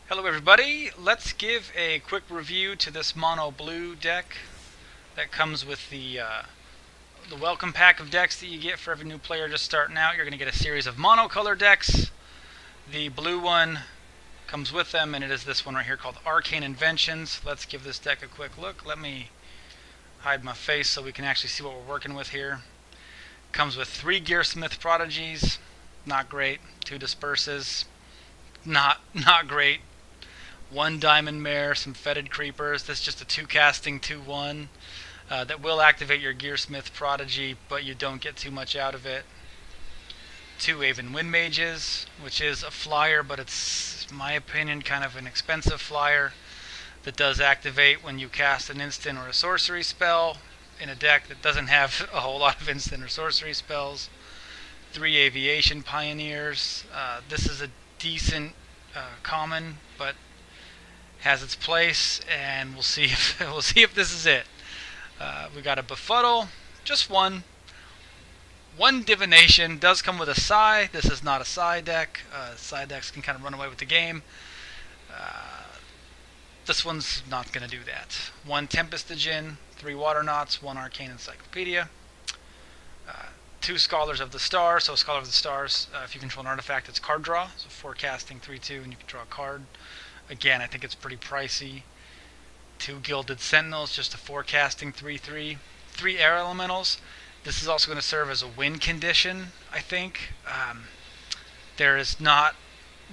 Hello everybody, let's give a quick review to this mono blue deck that comes with the welcome pack of decks that you get for every new player just starting out. You're going to get a series of monocolor decks. The blue one comes with them, and it is this one right here called Arcane Inventions. Let's give this deck a quick look. Let me hide my face so we can actually see what we're working with here. Comes with 3 Gearsmith Prodigies, not great. 2 Disperses, not great. 1 Diamond Mare, some Fetid Creepers. This is just a 2-casting 2/1 that will activate your Gearsmith Prodigy, but you don't get too much out of it. 2 Aven Mages, which is a flyer, but it's, in my opinion, kind of an expensive flyer that does activate when you cast an instant or a sorcery spell in a deck that doesn't have a whole lot of instant or sorcery spells. 3 Aviation Pioneers. This is a decent common, but has its place, and we'll see if this is it. We got a Befuddle, just one. 1 Divination, does come with a Sai. This is not a Sai deck. Sai decks can kind of run away with the game. This one's not going to do that. 1 Tempest Djinn, 3 Waterknots, 1 Arcane Encyclopedia. 2 Scholars of the Stars. So Scholar of the Stars, if you control an artifact, it's card draw. So 4 casting, 3/2, and you can draw a card. Again, I think it's pretty pricey. 2 Gilded Sentinels, just a 4 casting 3/3. 3 Air Elementals. This is also going to serve as a win condition, I think. There is not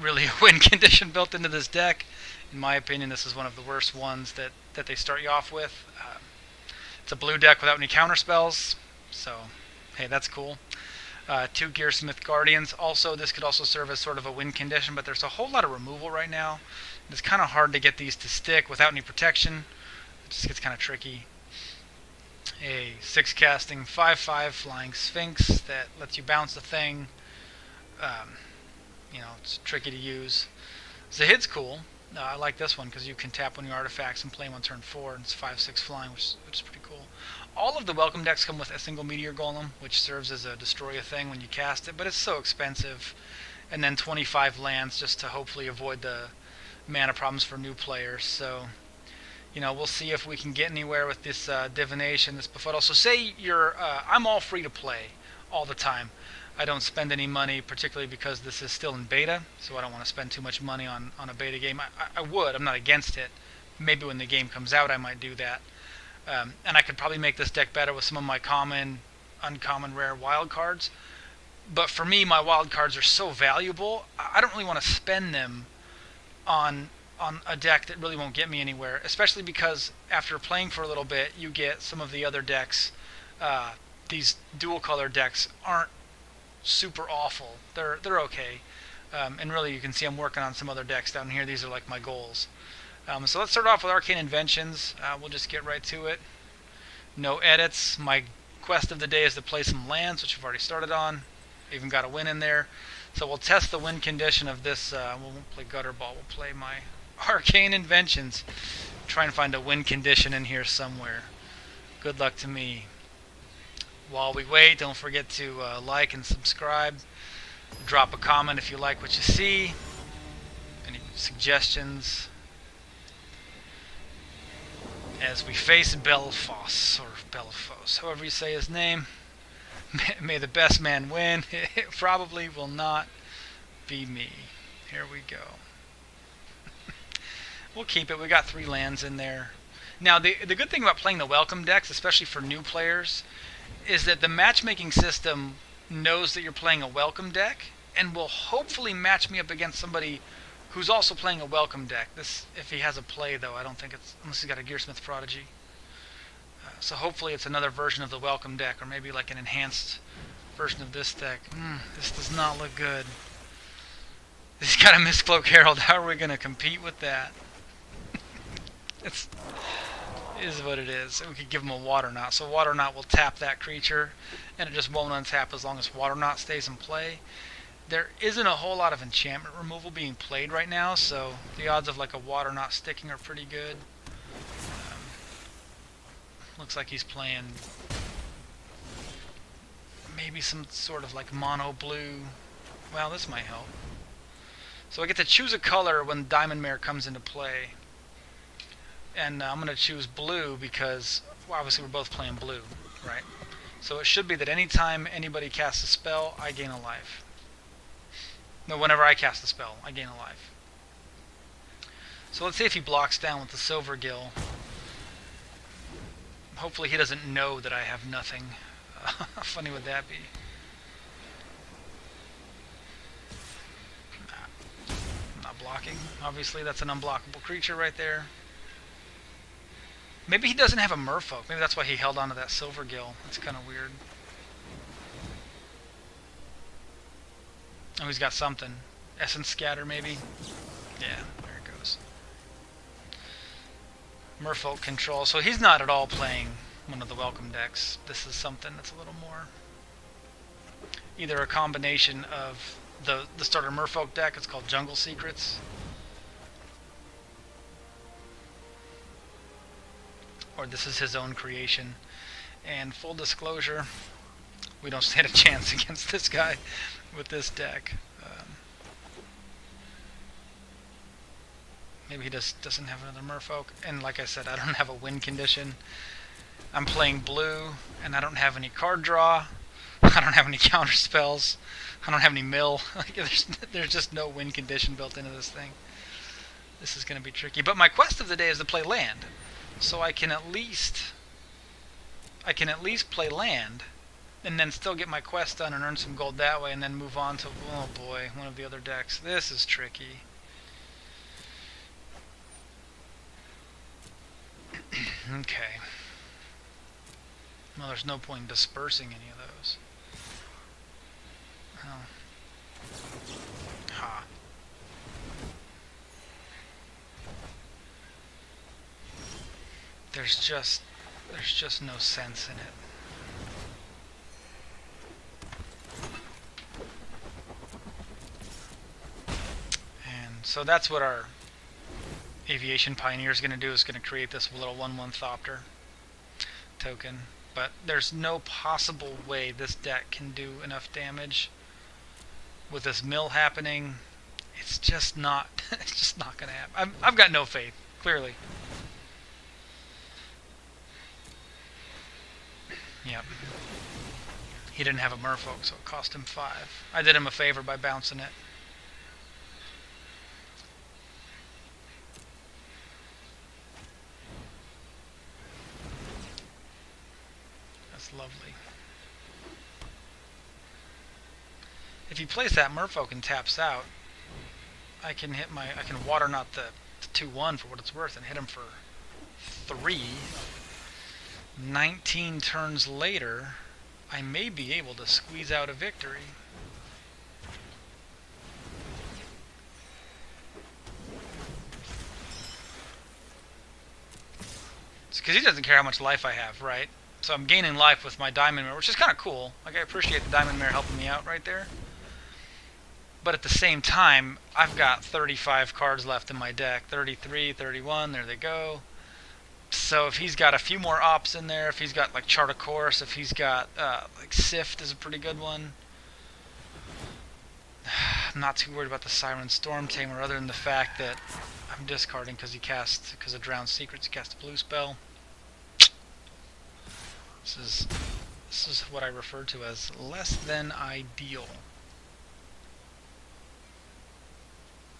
really a win condition built into this deck. In my opinion, this is one of the worst ones that they start you off with. It's a blue deck without any counter spells, so hey, that's cool. 2 Gearsmith Guardians. Also, this could also serve as sort of a win condition, but there's a whole lot of removal right now. It's kind of hard to get these to stick without any protection. It just gets kind of tricky. A 6 casting 5/5 flying Sphinx that lets you bounce the thing. It's tricky to use. Zahid's cool. I like this one because you can tap one of your artifacts and play them on turn 4, and it's 5/6 flying, which is pretty cool. All of the welcome decks come with a single Meteor Golem, which serves as a destroy a thing when you cast it, but it's so expensive. And then 25 lands just to hopefully avoid the mana problems for new players. So, we'll see if we can get anywhere with this Divination, this Befuddle. So say you're, I'm all free to play all the time. I don't spend any money, particularly because this is still in beta, so I don't want to spend too much money on a beta game. I would, I'm not against it. Maybe when the game comes out I might do that. And I could probably make this deck better with some of my common, uncommon, rare wild cards. But for me, my wild cards are so valuable, I don't really want to spend them on a deck that really won't get me anywhere, especially because after playing for a little bit, you get some of the other decks. These dual color decks aren't super awful. They're okay. And really, you can see I'm working on some other decks down here. These are like my goals. So let's start off with Arcane Inventions. We'll just get right to it. No edits. My quest of the day is to play some lands, which I've already started on. Even got a win in there. So we'll test the win condition of this. We won't play Gutter Ball. We'll play my Arcane Inventions. Try and find a win condition in here somewhere. Good luck to me. While we wait, don't forget to like and subscribe. Drop a comment if you like what you see. Any suggestions? As we face Belfos, or Belfos, however you say his name. May the best man win. It probably will not be me. Here we go. We'll keep it. We got 3 lands in there. Now, the good thing about playing the welcome decks, especially for new players, is that the matchmaking system knows that you're playing a welcome deck and will hopefully match me up against somebody who's also playing a welcome deck. This, if he has a play, though, I don't think it's, unless he's got a Gearsmith Prodigy. So hopefully it's another version of the welcome deck, or maybe like an enhanced version of this deck. This does not look good. He's got a Mistcloak Herald. How are we going to compete with that? It is what it is. We could give him a Waterknot. So Waterknot will tap that creature, and it just won't untap as long as Waterknot stays in play. There isn't a whole lot of enchantment removal being played right now, so the odds of like a Waterknot sticking are pretty good. Looks like he's playing maybe some sort of like mono blue. Well, this might help. So I get to choose a color when Diamond Mare comes into play. And I'm going to choose blue because, well, obviously we're both playing blue, right? So it should be that anytime anybody casts a spell, I gain a life. No, whenever I cast a spell, I gain a life. So let's see if he blocks down with the Silver Gill. Hopefully he doesn't know that I have nothing. How funny would that be? I'm not blocking. Obviously that's an unblockable creature right there. Maybe he doesn't have a merfolk. Maybe that's why he held on to that Silver Gill. That's kind of weird. Oh, he's got something. Essence Scatter, maybe? Yeah, there it goes. Merfolk control. So he's not at all playing one of the welcome decks. This is something that's a little more... either a combination of the starter Merfolk deck. It's called Jungle Secrets. Or this is his own creation. And full disclosure, we don't stand a chance against this guy with this deck. Maybe he doesn't have another Merfolk. And like I said, I don't have a win condition. I'm playing blue, and I don't have any card draw. I don't have any counter spells. I don't have any mill. There's just no win condition built into this thing. This is going to be tricky. But my quest of the day is to play land. So I can at least play land, and then still get my quest done and earn some gold that way, and then move on to, oh boy, one of the other decks. This is tricky. Okay. Well, there's no point in dispersing any of those. Oh. Ha. There's just no sense in it. And so that's what our Aviation Pioneer is going to do, is going to create this little 1/1 Thopter token. But there's no possible way this deck can do enough damage with this mill happening. It's just not it's just not going to happen. I've got no faith, clearly. Yep. He didn't have a Merfolk, so it cost him 5. I did him a favor by bouncing it. That's lovely. If he plays that Merfolk and taps out, I can Waterknot the 2/1 for what it's worth and hit him for 3. 19 turns later, I may be able to squeeze out a victory. It's because he doesn't care how much life I have, right? So I'm gaining life with my Diamond Mare, which is kind of cool. Like, I appreciate the Diamond Mare helping me out right there. But at the same time, I've got 35 cards left in my deck. 33, 31, there they go. So if he's got a few more ops in there, if he's got like Chart a Course, if he's got like Sift is a pretty good one. I'm not too worried about the Siren Storm Tamer, other than the fact that I'm discarding because of Drowned Secrets, he cast a blue spell. This is what I refer to as less than ideal.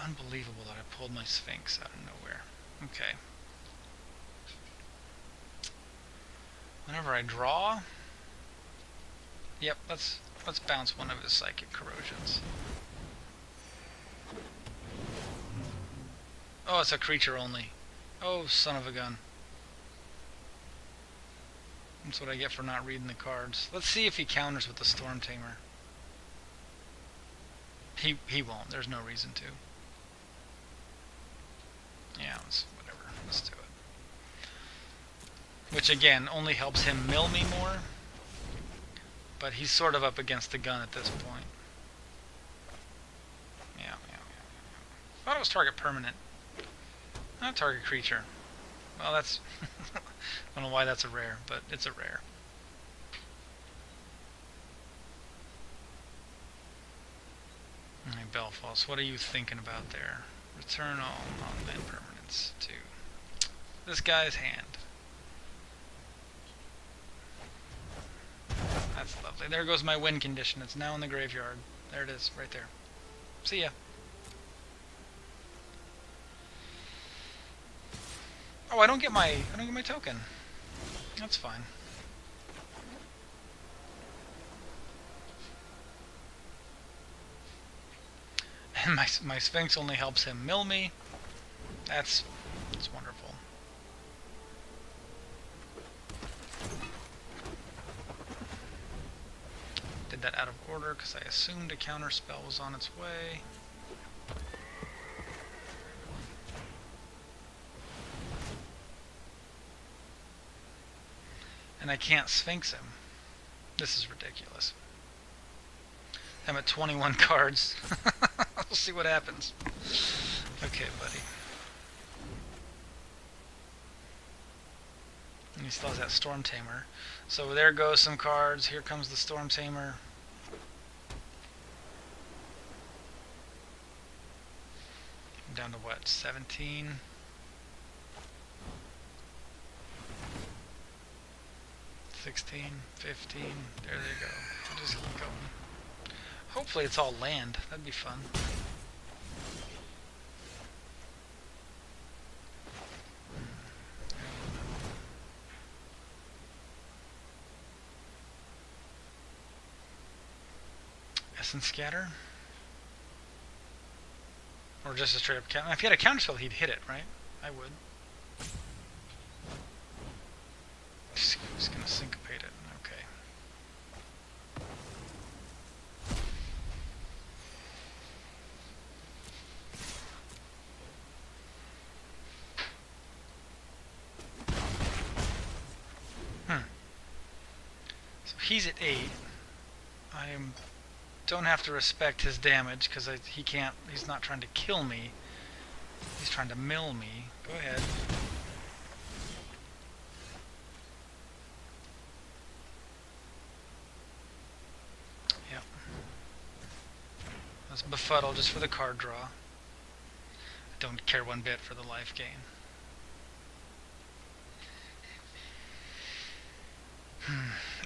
Unbelievable that I pulled my Sphinx out of nowhere. Okay. Whenever I draw, yep, let's bounce one of his Psychic Corrosions. Oh, it's a creature only. Oh, son of a gun. That's what I get for not reading the cards. Let's see if he counters with the Storm Tamer. He won't. There's no reason to. Yeah, whatever. Let's do it. Which again only helps him mill me more, but he's sort of up against the gun at this point. Yeah. Thought it was target permanent, not target creature. Well, that's I don't know why that's a rare, but it's a rare. Alright, Belfast, what are you thinking about there? Return all non-land permanents to this guy's hand. That's lovely. There goes my win condition. It's now in the graveyard. There it is, right there. See ya. Oh, I don't get my token. That's fine. And my Sphinx only helps him mill me. That's wonderful. Did that out of order because I assumed a counter spell was on its way. And I can't Sphinx him. This is ridiculous. I'm at 21 cards. We'll see what happens. Okay, buddy. And he still has that Storm Tamer. So there goes some cards. Here comes the Storm Tamer. I'm down to what? 17? $16, $15, there they go. We'll just keep going. Hopefully it's all land. That'd be fun. Essence Scatter? Or just a straight up counter? If he had a counterspell, he'd hit it, right? I would. Just gonna syncopate it. Okay. So he's at 8. Don't have to respect his damage because he's not trying to kill me. He's trying to mill me. Go ahead. Yep. That's Befuddle just for the card draw. I don't care one bit for the life gain.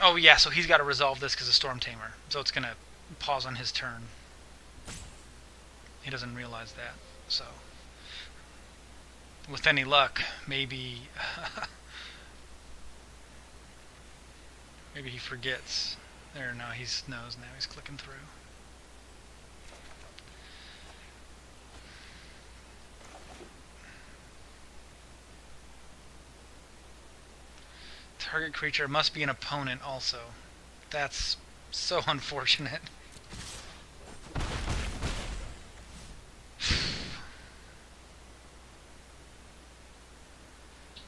Oh yeah, so he's got to resolve this because of Storm Tamer. So it's going to pause on his turn. He doesn't realize that. So, with any luck, maybe maybe he forgets. There, no, he knows now. He's clicking through. Target creature must be an opponent also. That's so unfortunate.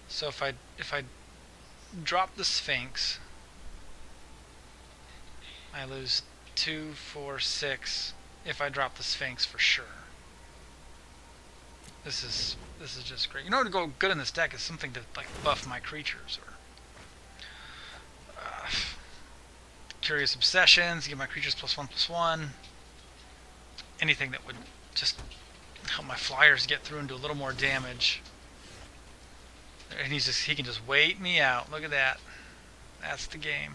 So if I drop the Sphinx, I lose 2, 4, 6. If I drop the Sphinx, for sure. This is just great. You know what would go good in this deck is something to like buff my creatures or Curious Obsessions, give my creatures +1/+1. Anything that would just help my flyers get through and do a little more damage. And he can just wait me out. Look at that. That's the game.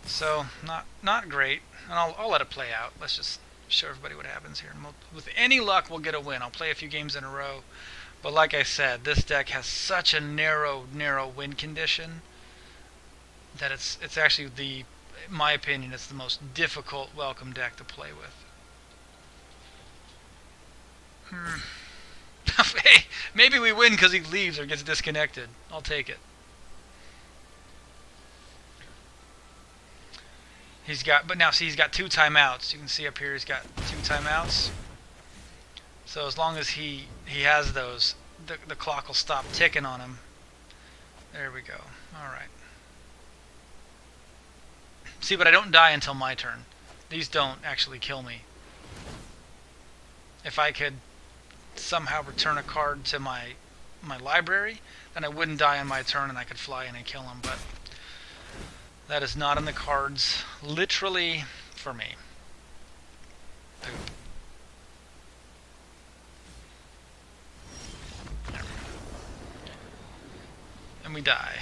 So not great, and I'll let it play out. Let's just show everybody what happens here. And with any luck, we'll get a win. I'll play a few games in a row, but like I said, this deck has such a narrow win condition that it's actually in my opinion, it's the most difficult welcome deck to play with. Hey, maybe we win because he leaves or gets disconnected. I'll take it. He's got 2 timeouts. You can see up here he's got 2 timeouts. So as long as he has those, the clock will stop ticking on him. There we go. All right. See, but I don't die until my turn. These don't actually kill me. If I could somehow return a card to my library, then I wouldn't die on my turn and I could fly in and kill him, but that is not in the cards. Literally for me. And we die.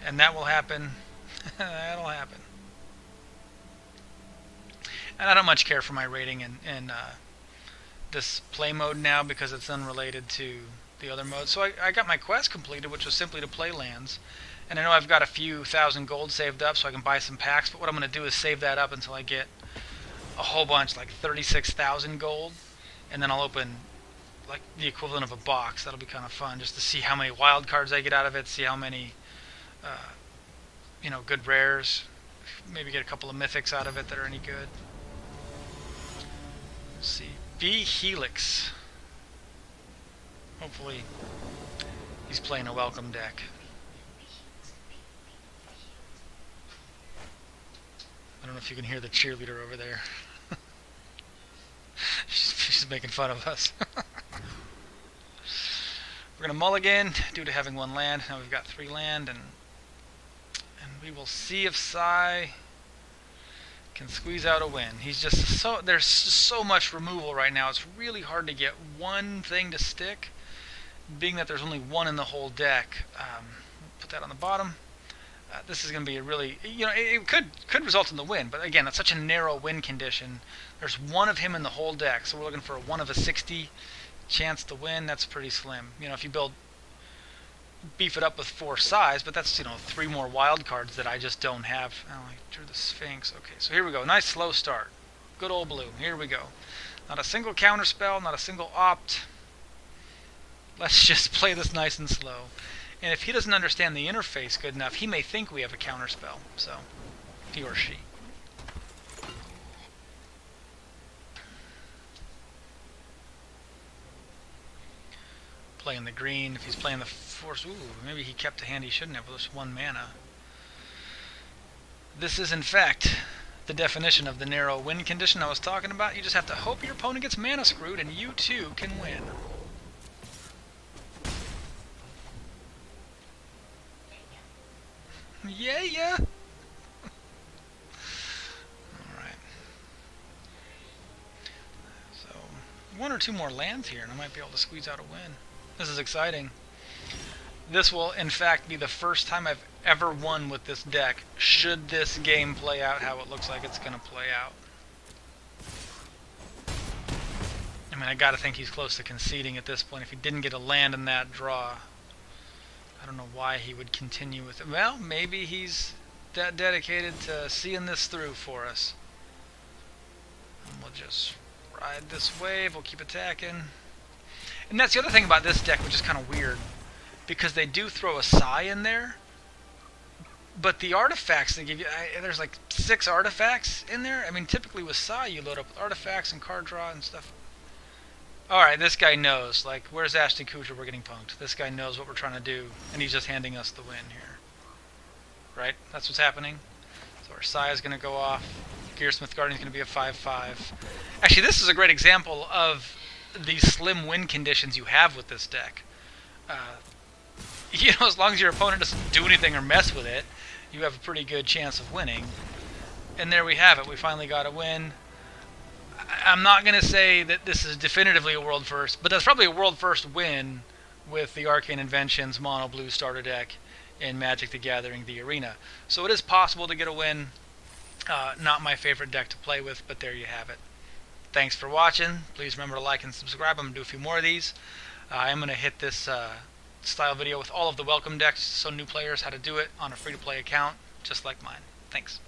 And that will happen. That'll happen. And I don't much care for my rating in this play mode now because it's unrelated to the other modes. So I got my quest completed, which was simply to play lands. And I know I've got a few thousand gold saved up so I can buy some packs, but what I'm going to do is save that up until I get a whole bunch, like 36,000 gold. And then I'll open like the equivalent of a box. That'll be kind of fun just to see how many wild cards I get out of it, see how many you know, good rares, maybe get a couple of mythics out of it that are any good. Let's see. B Helix. Hopefully he's playing a welcome deck. I don't know if you can hear the cheerleader over there. she's making fun of us. We're going to mulligan due to having one land. Now we've got 3 land, and we will see if Sai can squeeze out a win. He's just so, there's so much removal right now. It's really hard to get one thing to stick, being that there's only one in the whole deck. Put that on the bottom. This is going to be a really, you know, it could result in the win, but again, that's such a narrow win condition. There's one of him in the whole deck, so we're looking for a 1 of a 60 chance to win. That's pretty slim. You know, if you beef it up with 4 size, but that's, you know, 3 more wild cards that I just don't have. Oh, I drew the Sphinx. Okay, so here we go. Nice slow start. Good old blue. Here we go. Not a single counter spell, not a single opt. Let's just play this nice and slow. And if he doesn't understand the interface good enough, he may think we have a counter spell. So, he or she. Playing the green. If he's playing the force, ooh, maybe he kept a hand he shouldn't have with just 1 mana. This is in fact the definition of the narrow win condition I was talking about. You just have to hope your opponent gets mana screwed and you too can win. Yeah. Alright. So, 1 or 2 more lands here and I might be able to squeeze out a win. This is exciting. This will, in fact, be the first time I've ever won with this deck, should this game play out how it looks like it's going to play out. I mean, I gotta think he's close to conceding at this point. If he didn't get a land in that draw, I don't know why he would continue with it. Well, maybe he's that dedicated to seeing this through for us. And we'll just ride this wave, we'll keep attacking. And that's the other thing about this deck, which is kind of weird, because they do throw a Sai in there, but the artifacts they give you, there's like 6 artifacts in there. I mean, typically with Sai, you load up with artifacts and card draw and stuff. Alright, this guy knows. Like, where's Ashton Kutcher? We're getting punked. This guy knows what we're trying to do, and he's just handing us the win here. Right? That's what's happening. So our Sai is going to go off. Gearsmith Guardian is going to be a 5/5. Actually, this is a great example of the slim win conditions you have with this deck. You know, as long as your opponent doesn't do anything or mess with it, you have a pretty good chance of winning. And there we have it. We finally got a win. I'm not going to say that this is definitively a world first, but that's probably a world first win with the Arcane Inventions mono blue starter deck in Magic the Gathering the Arena. So it is possible to get a win. Not my favorite deck to play with, but there you have it. Thanks for watching. Please remember to like and subscribe. I'm going to do a few more of these. I am going to hit this style video with all of the welcome decks, so new players how to do it on a free-to-play account, just like mine. Thanks.